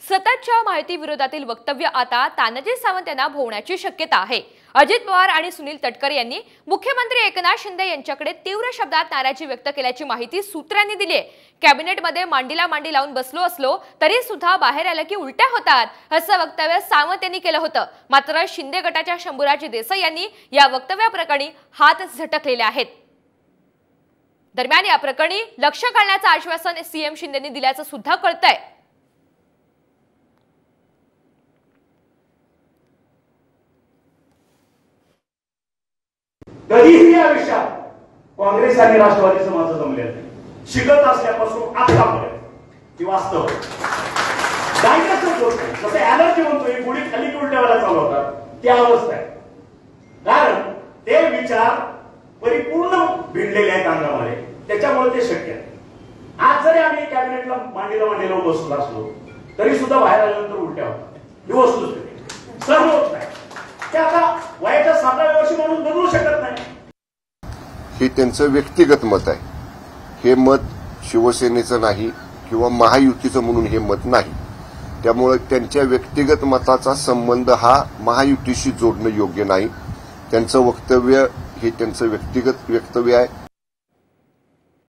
सततच्या माहिती विरोधातील वक्तव्य आता तानाजी सावंत यांना भोवण्याची शक्यता आहे। अजित पवार आणि सुनील तटकरे यांनी मुख्यमंत्री एकनाथ शिंदे यांच्याकडे तीव्र शब्दात नाराजी व्यक्त केल्याची माहिती सूत्रांनी दिली आहे। कॅबिनेटमध्ये मांडीला मांडी लावून बसलो असलो तरी सुद्धा बाहेर आलं की उलट्या होतात असं वक्तव्य सावंत यांनी केलं होतं। मात्र शिंदे गटाच्या शंभूराज देसाई यांनी या वक्तव्याप्रकरणी हात झटकलेले आहेत। दरम्यान या प्रकरणी लक्ष घालण्याचं आश्वासन सीएम शिंदेंनी दिल्याचं सुद्धा कळतंय। कधीही या विषयात काँग्रेस आणि राष्ट्रवादीचं माझं जमलेलं नाही। शिकत असल्यापासून आतापर्यंत ती वास्तव डायग्नोसिस होत नाही। जसं ॲलर्जी म्हणतोय गोळी खाली उलट्याला चालवतात ती अवस्था आहे। कारण ते विचार परिपूर्ण भिडलेले आहेत अंगामध्ये, त्याच्यामुळे ते शक्य आहे। आज जरी आम्ही कॅबिनेटला मांडीला बसलो असलो तरी सुद्धा बाहेर आल्यानंतर उलट्या होतात। ही वस्तुस्थिती सहन होत नाही। ते आता वयाच्या 7व्या वर्षी म्हणून बदलू शकत नाही। हे त्यांचं व्यक्तिगत मत आहे। हे मत शिवसेनेचं नाही किंवा महायुतीचं म्हणून हे मत नाही। त्यामुळे त्यांच्या व्यक्तिगत मताचा संबंध हा महायुतीशी जोडणं योग्य नाही। त्यांचं वक्तव्य हे त्यांचं व्यक्तिगत वक्तव्य आहे।